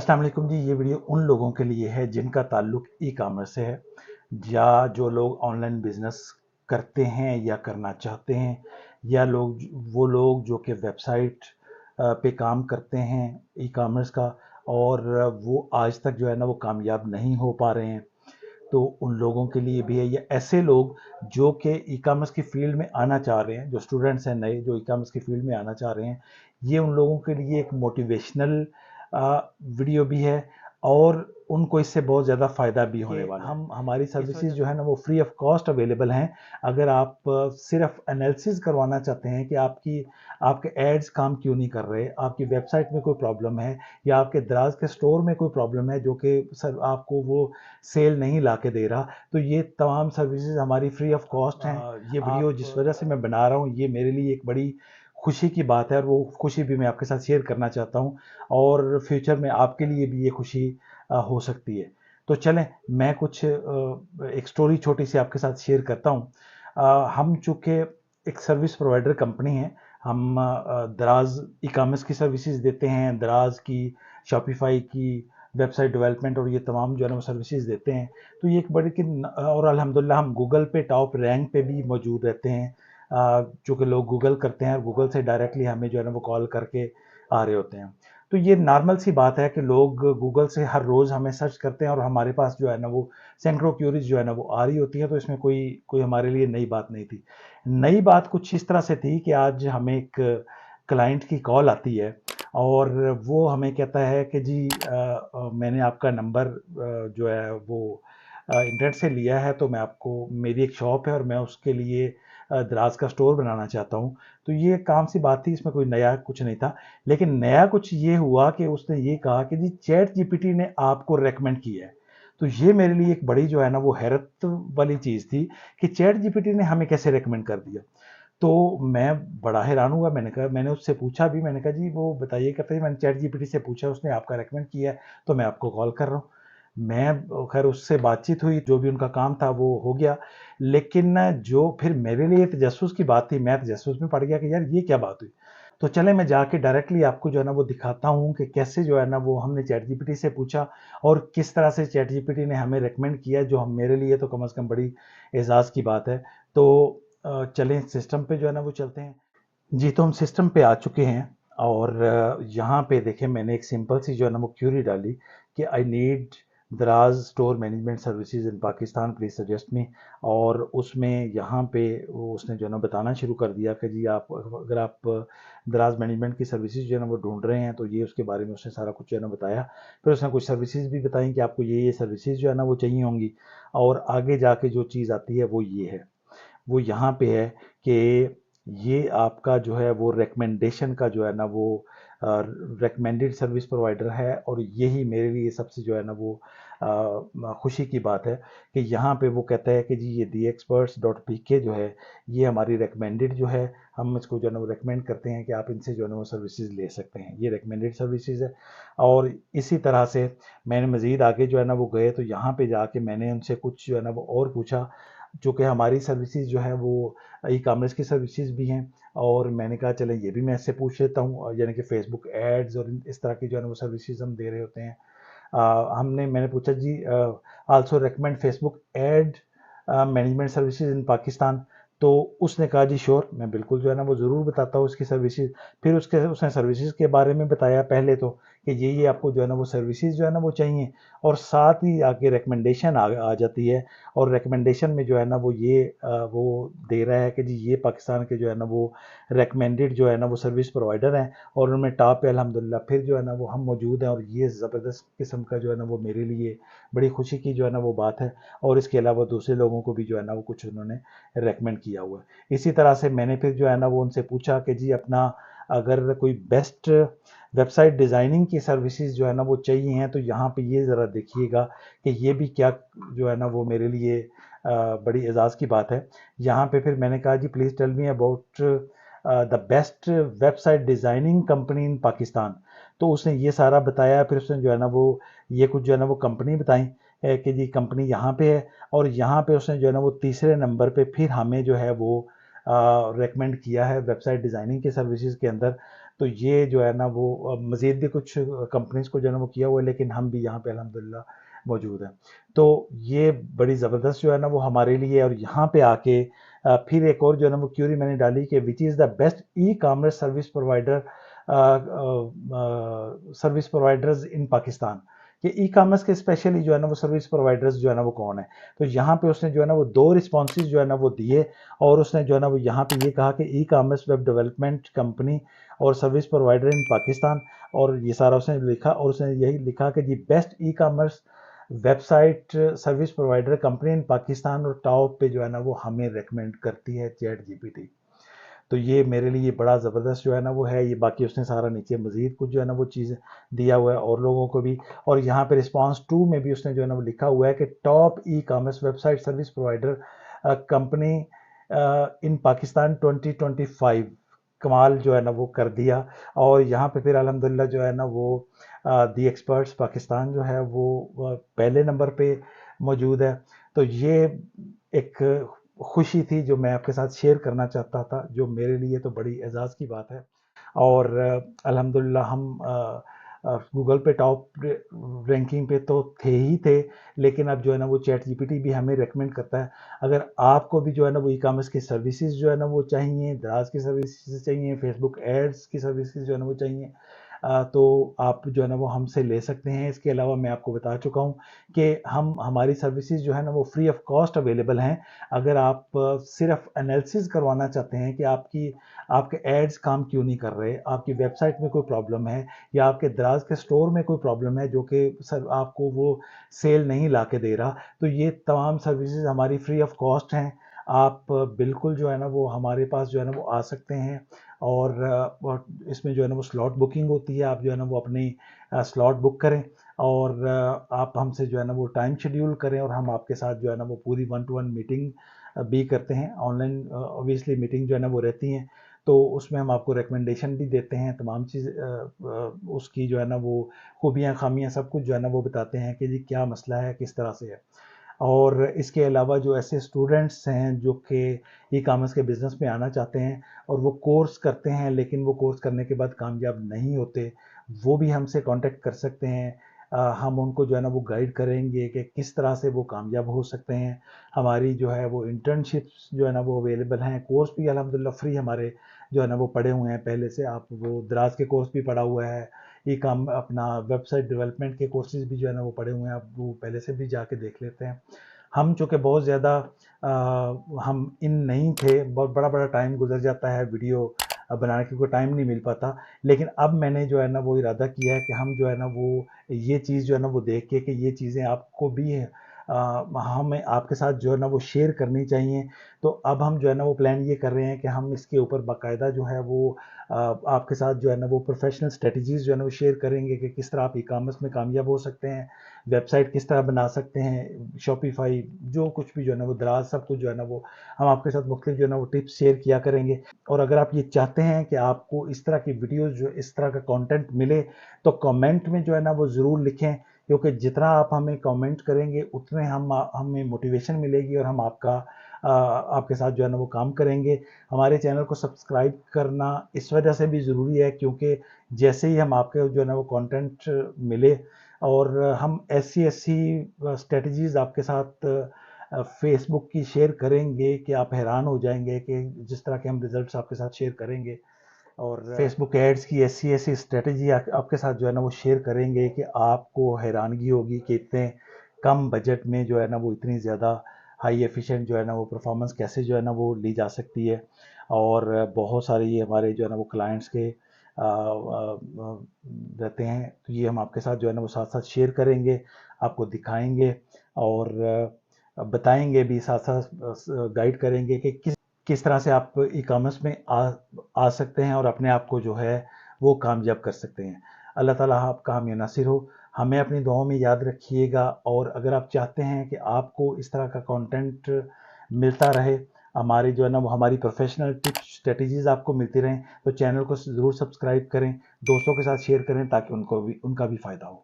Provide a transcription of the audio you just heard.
अस्सलाम वालेकुम जी। ये वीडियो उन लोगों के लिए है जिनका ताल्लुक ई कामर्स से है, या जो लोग ऑनलाइन बिजनेस करते हैं या करना चाहते हैं, या वो लोग जो कि वेबसाइट पे काम करते हैं ई कामर्स का, और वो आज तक जो है ना वो कामयाब नहीं हो पा रहे हैं। तो उन लोगों के लिए भी है, या ऐसे लोग जो कि ई कामर्स की फील्ड में आना चाह रहे हैं, जो स्टूडेंट्स हैं नए जो ई कामर्स की फील्ड में आना चाह रहे हैं, ये उन लोगों के लिए एक मोटिवेशनल वीडियो भी है, और उनको इससे बहुत ज़्यादा फ़ायदा भी होने वाला है। हमारी सर्विसेज जो है ना वो फ्री ऑफ कॉस्ट अवेलेबल हैं। अगर आप सिर्फ एनालिसिस करवाना चाहते हैं कि आपके एड्स काम क्यों नहीं कर रहे, आपकी वेबसाइट में कोई प्रॉब्लम है, या आपके दराज के स्टोर में कोई प्रॉब्लम है जो कि सर आपको वो सेल नहीं ला के दे रहा, तो ये तमाम सर्विसेज हमारी फ्री ऑफ कॉस्ट हैं। ये वीडियो जिस वजह से मैं बना रहा हूँ, ये मेरे लिए एक बड़ी खुशी की बात है, और वो खुशी भी मैं आपके साथ शेयर करना चाहता हूँ, और फ्यूचर में आपके लिए भी ये खुशी हो सकती है। तो चलें, मैं कुछ एक स्टोरी छोटी सी आपके साथ शेयर करता हूँ। हम चूँकि एक सर्विस प्रोवाइडर कंपनी है, हम दराज ई कामर्स की सर्विसेज देते हैं, दराज की, शॉपिफाई की, वेबसाइट डेवलपमेंट, और ये तमाम जो है ना वो सर्विसेज देते हैं। तो ये एक बड़ी की, और अल्हम्दुलिल्लाह हम गूगल पे टॉप रैंक पे भी मौजूद रहते हैं। चूँकि लोग गूगल करते हैं और गूगल से डायरेक्टली हमें जो है ना वो कॉल करके आ रहे होते हैं। तो ये नॉर्मल सी बात है कि लोग गूगल से हर रोज़ हमें सर्च करते हैं, और हमारे पास जो है ना वो सैकड़ों क्यूरीज जो है ना वो आ रही होती है। तो इसमें कोई कोई हमारे लिए नई बात नहीं थी। नई बात कुछ इस तरह से थी कि आज हमें एक क्लाइंट की कॉल आती है, और वो हमें कहता है कि जी मैंने आपका नंबर जो है वो इंटरनेट से लिया है, तो मैं आपको, मेरी एक शॉप है और मैं उसके लिए दराज का स्टोर बनाना चाहता हूँ। तो ये काम सी बात थी, इसमें कोई नया कुछ नहीं था। लेकिन नया कुछ ये हुआ कि उसने ये कहा कि जी चैट जीपीटी ने आपको रेकमेंड किया है। तो ये मेरे लिए एक बड़ी जो है ना वो हैरत वाली चीज़ थी कि चैट जीपीटी ने हमें कैसे रेकमेंड कर दिया। तो मैं बड़ा हैरान हुआ। मैंने उससे पूछा भी, मैंने कहा जी वो बताइए, कहते हैं मैंने चैट जीपीटी से पूछा, उसने आपका रेकमेंड किया है, तो मैं आपको कॉल कर रहा हूँ। मैं खैर उससे बातचीत हुई, जो भी उनका काम था वो हो गया। लेकिन जो फिर मेरे लिए तजस्सुस की बात थी, मैं तजस्सुस में पड़ गया कि यार ये क्या बात हुई। तो चले मैं जाके डायरेक्टली आपको जो है ना वो दिखाता हूँ कि कैसे जो है ना वो हमने चैट जीपीटी से पूछा, और किस तरह से चैट जीपीटी ने हमें रेकमेंड किया, जो हम, मेरे लिए तो कम से कम बड़ी एजाज़ की बात है। तो चलें सिस्टम पे जो है ना वो चलते हैं। जी, तो हम सिस्टम पे आ चुके हैं, और यहाँ पे देखें, मैंने एक सिंपल सी जो है ना वो क्यूरी डाली कि आई नीड दराज store management services in Pakistan, please suggest me. और उसमें यहाँ पे उसने जो है ना बताना शुरू कर दिया कि जी आप, अगर आप दराज मैनेजमेंट की सर्विसेज जो है ना वो ढूंढ रहे हैं, तो ये उसके बारे में उसने सारा कुछ जो है ना बताया। फिर उसने कुछ सर्विसेज भी बताई कि आपको ये सर्विसेज जो है ना वो चाहिए होंगी। और आगे जाके जो चीज़ आती है वो ये है, वो यहाँ पे है कि ये आपका जो है वो रिकमेंडेशन का जो है ना वो रिकमेंडेड सर्विस प्रोवाइडर है, और यही मेरे लिए सबसे जो है ना वो खुशी की बात है कि यहाँ पे वो कहता है कि जी ये दी एक्सपर्ट्स डॉट पी के जो है, ये हमारी रिकमेंडेड जो है, हम इसको जो है ना वो रिकमेंड करते हैं कि आप इनसे जो है ना वो सर्विसेज ले सकते हैं, ये रिकमेंडेड सर्विसेज है। और इसी तरह से मैंने मज़ीद आगे जो है ना वो गए, तो यहाँ पे जाके मैंने उनसे कुछ जो है ना वो और पूछा, चूँकि हमारी सर्विसेज जो है वो ई कॉमर्स की सर्विसेज भी हैं। और मैंने कहा चलें ये भी मैं इससे पूछ लेता हूँ, यानी कि फेसबुक एड्स और इस तरह की जो है ना वो सर्विसेज हम दे रहे होते हैं। मैंने पूछा जी also recommend Facebook ad management services in Pakistan. तो उसने कहा जी श्योर, मैं बिल्कुल जो है ना वो ज़रूर बताता हूँ उसकी सर्विसेज। फिर उसने सर्विसेज के बारे में बताया पहले तो, कि ये आपको जो है ना वो सर्विसेज जो है ना वो चाहिए, और साथ ही आगे रिकमेंडेशन आ जाती है। और रिकमेंडेशन में जो है ना वो ये वो दे रहा है कि जी ये पाकिस्तान के जो है ना वो रिकमेंडेड जो है ना वो सर्विस प्रोवाइडर हैं, और उनमें टॉप पे अल्हम्दुलिल्लाह फिर जो है ना वो हम मौजूद हैं। और ये ज़बरदस्त किस्म का जो है ना वो मेरे लिए बड़ी खुशी की जो है ना वो बात है। और इसके अलावा दूसरे लोगों को भी जो है ना वो कुछ उन्होंने रेकमेंड किया हुआ है। इसी तरह से मैंने फिर जो है ना वो उनसे पूछा कि जी अपना, अगर कोई बेस्ट वेबसाइट डिज़ाइनिंग की सर्विसेज जो है ना वो चाहिए हैं, तो यहाँ पे ये ज़रा देखिएगा कि ये भी क्या जो है ना वो मेरे लिए बड़ी एजाज़ की बात है। यहाँ पे फिर मैंने कहा जी please tell me about the best website designing company in Pakistan. तो उसने ये सारा बताया, फिर उसने जो है ना वो ये कुछ जो है ना वो कंपनी बताई कि जी कंपनी यहाँ पे है। और यहाँ पे उसने जो है ना वो तीसरे नंबर पे फिर हमें जो है वो रेकमेंड किया है वेबसाइट डिज़ाइनिंग की सर्विसेज के अंदर। تو یہ جو ہے نا وہ مزید بھی کچھ کمپنیز کو جو ہے نا وہ کیا ہوا ہے، لیکن ہم بھی یہاں پہ الحمدللہ موجود ہیں. تو یہ بڑی زبردست جو ہے نا وہ ہمارے لیے. اور یہاں پہ آ کے پھر ایک اور جو ہے نا وہ کیوری میں نے ڈالی کہ which is the best e commerce service providers in Pakistan, کہ ای کامرس کے اسپیشلی جو ہے نا وہ سروس پرووائڈرز جو ہے نا وہ کون ہے. تو یہاں پہ اس نے جو ہے نا وہ 2 رسپانسز جو ہے نا وہ دیے، اور اس نے جو ہے نا وہ یہاں پہ یہ کہا کہ e commerce web development company اور سروس پرووائڈر ان پاکستان، اور یہ سارا اس نے لکھا. اور اس نے یہی لکھا کہ the best e commerce website service provider company in Pakistan, اور ٹاپ پہ جو ہے نا وہ ہمیں ریکمینڈ کرتی ہے چیٹ جی پی ٹی. تو یہ میرے لیے بڑا زبردست جو ہے نا وہ ہے. یہ باقی اس نے سارا نیچے مزید کچھ جو ہے نا وہ چیز دیا ہوا ہے اور لوگوں کو بھی. اور یہاں پہ رسپانس 2 میں بھی اس نے جو ہے نا وہ لکھا ہوا ہے کہ top e commerce website service provider company in Pakistan 2025. کمال جو ہے نا وہ کر دیا. اور یہاں پہ پھر الحمدللہ جو ہے نا وہ دی ایکسپرٹس پاکستان جو ہے وہ پہلے نمبر پہ موجود ہے. تو یہ ایک خوشی تھی جو میں آپ کے ساتھ شیئر کرنا چاہتا تھا، جو میرے لیے تو بڑی اعزاز کی بات ہے. اور الحمدللہ ہم گوگل پہ ٹاپ رینکنگ پہ تو تھے ہی تھے، لیکن اب جو ہے نا وہ چیٹ جی پی ٹی بھی ہمیں ریکمینڈ کرتا ہے. اگر آپ کو بھی جو ہے نا وہ ای کامرس کی سروسز جو ہے نا وہ چاہیے، دراز کی سروسز چاہیے، فیس بک ایڈز کی سروسز جو ہے نا وہ چاہیے، تو آپ جو ہے نا وہ ہم سے لے سکتے ہیں. اس کے علاوہ میں آپ کو بتا چکا ہوں کہ ہماری سروسز جو ہے نا وہ فری آف کاسٹ اویلیبل ہیں. اگر آپ صرف انالیسز کروانا چاہتے ہیں کہ آپ کے ایڈز کام کیوں نہیں کر رہے، آپ کی ویب سائٹ میں کوئی پرابلم ہے، یا آپ کے دراز کے سٹور میں کوئی پرابلم ہے جو کہ آپ کو وہ سیل نہیں لا کے دے رہا، تو یہ تمام سروسز ہماری فری آف کاسٹ ہیں. آپ بالکل جو ہے نا وہ ہمارے پاس جو ہے نا وہ آ سکتے ہیں. اور اس میں جو ہے نا وہ سلاٹ بکنگ ہوتی ہے. آپ جو ہے نا وہ اپنی سلاٹ بک کریں، اور آپ ہم سے جو ہے نا وہ ٹائم شیڈیول کریں، اور ہم آپ کے ساتھ جو ہے نا وہ پوری 1-to-1 میٹنگ بھی کرتے ہیں. آن لائن اوبیسلی میٹنگ جو ہے نا وہ رہتی ہیں، تو اس میں ہم آپ کو ریکمنڈیشن بھی دیتے ہیں. تمام چیز اس کی جو ہے نا وہ خوبیاں خامیاں سب کچھ جو ہے نا وہ بتاتے ہیں کہ جی کیا مسئلہ ہے، کس طرح سے ہے. اور اس کے علاوہ جو ایسے اسٹوڈنٹس ہیں جو کہ ای کامرس کے بزنس میں آنا چاہتے ہیں اور وہ کورس کرتے ہیں لیکن وہ کورس کرنے کے بعد کامیاب نہیں ہوتے، وہ بھی ہم سے کانٹیکٹ کر سکتے ہیں. ہم ان کو جو ہے نا وہ گائیڈ کریں گے کہ کس طرح سے وہ کامیاب ہو سکتے ہیں. ہماری جو ہے وہ انٹرنشپس جو ہے نا وہ اویلیبل ہیں. کورس بھی الحمدللہ فری ہمارے جو ہے نا وہ پڑے ہوئے ہیں پہلے سے. آپ وہ دراز کے کورس بھی پڑا ہوا ہے، اپنا ویب سائٹ ڈیولپمنٹ کے کورسز بھی جو ہے نا وہ پڑے ہوئے ہیں. آپ وہ پہلے سے بھی جا کے دیکھ لیتے ہیں. ہم چونکہ بہت زیادہ ہم ان نہیں تھے، بہت بڑا ٹائم گزر جاتا ہے ویڈیو بنانے کی، کوئی ٹائم نہیں مل پاتا. لیکن اب میں نے جو ہے نا وہ ارادہ کیا ہے کہ ہم جو ہے نا وہ یہ چیز جو ہے نا وہ دیکھ کے کہ یہ چیزیں آپ کو بھی ہمیں آپ کے ساتھ جو ہے نا وہ شیئر کرنی چاہیے. تو اب ہم جو ہے نا وہ پلان یہ کر رہے ہیں کہ ہم اس کے اوپر باقاعدہ جو ہے وہ آپ کے ساتھ جو ہے نا وہ پروفیشنل اسٹریٹجیز جو ہے نا وہ شیئر کریں گے کہ کس طرح آپ ای کامرس میں کامیاب ہو سکتے ہیں، ویب سائٹ کس طرح بنا سکتے ہیں، شاپیفائی جو کچھ بھی جو ہے نا وہ دراز سب کچھ جو ہے نا وہ ہم آپ کے ساتھ مختلف جو ہے نا وہ ٹپس شیئر کیا کریں گے. اور اگر آپ یہ چاہتے ہیں کہ آپ کو اس طرح کی ویڈیوز جو اس طرح کا کانٹینٹ ملے، تو کامنٹ میں جو ہے نا وہ ضرور لکھیں، کیونکہ جتنا آپ ہمیں کامنٹ کریں گے اتنے ہمیں موٹیویشن ملے گی، اور ہم آپ کے ساتھ جو ہے نا وہ کام کریں گے. ہمارے چینل کو سبسکرائب کرنا اس وجہ سے بھی ضروری ہے کیونکہ جیسے ہی ہم آپ کے جو ہے نا وہ کانٹینٹ ملے، اور ہم ایسی اسٹریٹجیز آپ کے ساتھ فیس بک کی شیئر کریں گے کہ آپ حیران ہو جائیں گے کہ جس طرح کے ہم ریزلٹس آپ کے ساتھ شیئر کریں گے. اور فیس بک ایڈز کی ایسی اسٹریٹجی آپ کے ساتھ جو ہے نا وہ شیئر کریں گے کہ آپ کو حیرانگی ہوگی کہ اتنے کم بجٹ میں جو ہے نا وہ اتنی زیادہ ہائی ایفیشینٹ جو ہے نا وہ پرفارمنس کیسے جو ہے نا وہ لی جا سکتی ہے. اور بہت سارے یہ ہمارے جو ہے نا وہ کلائنٹس کے رہتے ہیں، تو یہ ہم آپ کے ساتھ جو ہے نا وہ ساتھ ساتھ شیئر کریں گے، آپ کو دکھائیں گے اور بتائیں گے بھی، ساتھ ساتھ گائیڈ کریں گے کہ کس طرح سے آپ ای کامرس میں آ سکتے ہیں اور اپنے آپ کو جو ہے وہ کامیاب کر سکتے ہیں. اللہ تعالیٰ آپ کا حامی ناصر ہو. ہمیں اپنی دعاؤں میں یاد رکھیے گا، اور اگر آپ چاہتے ہیں کہ آپ کو اس طرح کا کانٹینٹ ملتا رہے، ہماری جو ہے نا وہ ہماری پروفیشنل ٹپس اسٹریٹجیز آپ کو ملتی رہیں، تو چینل کو ضرور سبسکرائب کریں، دوستوں کے ساتھ شیئر کریں تاکہ ان کا بھی فائدہ ہو.